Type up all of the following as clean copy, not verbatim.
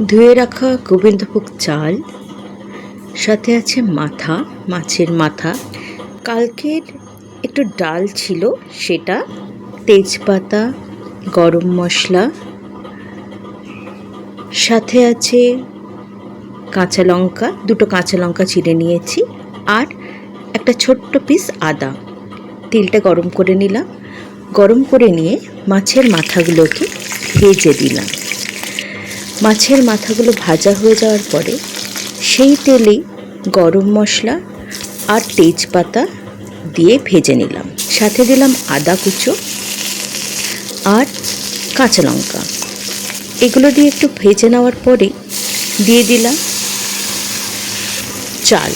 ধুয়ে রাখা গোবিন্দভোগ চাল, সাথে আছে মাথা, মাছের মাথা। কালকের একটু ডাল ছিল সেটা, তেজপাতা, গরম মশলা, সাথে আছে কাঁচা লঙ্কা, দুটো কাঁচা লঙ্কা চিড়ে নিয়েছি, আর একটা ছোট্ট পিস আদা। তেলটা গরম করে নিলাম, গরম করে নিয়ে মাছের মাথাগুলোকে ভেজে দিলাম। মাছের মাথাগুলো ভাজা হয়ে যাওয়ার পরে সেই তেলেই গরম মশলা আর তেজপাতা দিয়ে ভেজে নিলাম, সাথে দিলাম আদা কুচো আর কাঁচা লঙ্কা। এগুলো দিয়ে একটু ভেজে নেওয়ার পরে দিয়ে দিলাম চাল,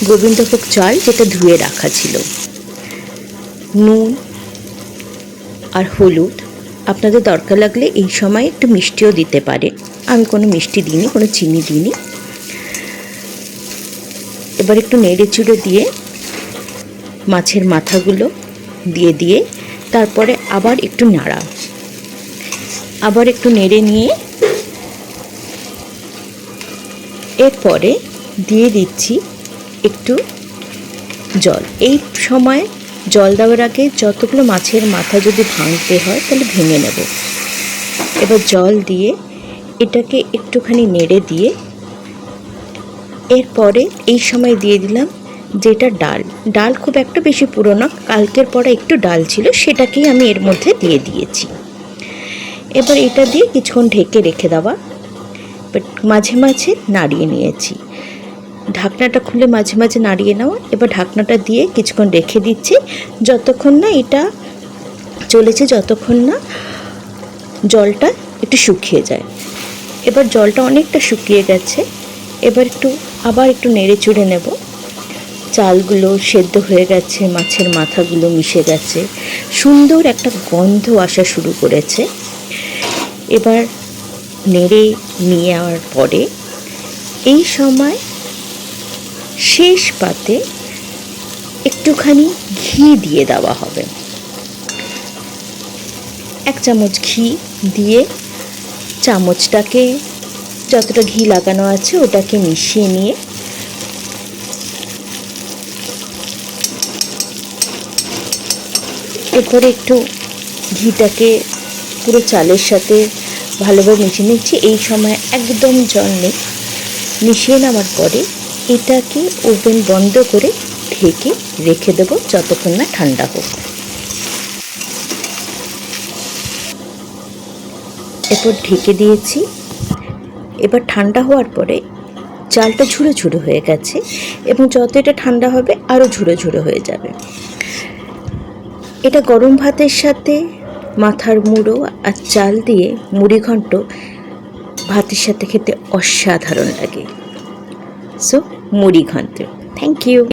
গোবিন্দভোগ চাল যেটা ধুয়ে রাখা ছিল। নুন আর হলুদ, আপনাদের দরকার লাগলে এই সময় একটু মিষ্টিও দিতে পারে। আমি কোনো মিষ্টি দিইনি, কোনো চিনি দিইনি। এবার একটু নেড়ে চুড়ে দিয়ে মাছের মাথাগুলো দিয়ে তারপরে আবার একটু নাড়া, আবার একটু নেড়ে নিয়ে এরপরে দিয়ে দিচ্ছি একটু জল। এই সময় জল দেওয়ার আগে যতগুলো মাছের মাথা যদি ভাঙতে হয় তাহলে ভেঙে নেব। এবার জল দিয়ে এটাকে একটুখানি নেড়ে দিয়ে এরপরে এই সময় দিয়ে দিলাম যেটা ডাল খুব একটা বেশি পুরনো, কালকের পরে একটু ডাল ছিল, সেটাকেই আমি এর মধ্যে দিয়ে দিয়েছি। এবার এটা দিয়ে কিছুক্ষণ ঢেকে রেখে দেওয়া, মাঝে মাঝে নাড়িয়ে নিয়েছি। ঢাকনাটা খুলে মাঝে মাঝে নাড়িয়ে নেওয়া। এবার ঢাকনাটা দিয়ে কিছুক্ষণ রেখে দিচ্ছি, যতক্ষণ না এটা চলেছে, যতক্ষণ না জলটা একটু শুকিয়ে যায়। এবার জলটা অনেকটা শুকিয়ে গেছে। এবার আবার একটু নেড়ে চুড়ে নেব। চালগুলো সেদ্ধ হয়ে গেছে, মাছের মাথাগুলো মিশে গেছে, সুন্দর একটা গন্ধ আসা শুরু করেছে। এবার নেড়ে নিয়ে যাওয়ার পরে এই সময় শেষ পাতে একটুখানি ঘি দিয়ে দেওয়া হবে। 1 চামচ ঘি দিয়ে চামচটাকে যতটা ঘি লাগানো আছে ওটাকে মিশিয়ে নিয়ে এরপরে একটু ঘিটাকে পুরো চালের সাথে ভালোভাবে মিশিয়ে নিচ্ছি। এই সময় একদম জল নেই। মিশিয়ে নেওয়ার পরে এটাকে ওভেন বন্ধ করে ঢেকে রেখে দেবো যতক্ষণ না ঠান্ডা হোক। এরপর ঢেকে দিয়েছি। এবার ঠান্ডা হওয়ার পরে চালটা ঝুড়ো ঝুড়ো হয়ে গেছে এবং যত এটা ঠান্ডা হবে আরও ঝুড়ো ঝুড়ো হয়ে যাবে। এটা গরম ভাতের সাথে মাথার মুড়ো আর চাল দিয়ে মুড়ি ঘন্ট ভাতের সাথে খেতে অসাধারণ লাগে। সো মুড়ি ঘন্ট। Thank you.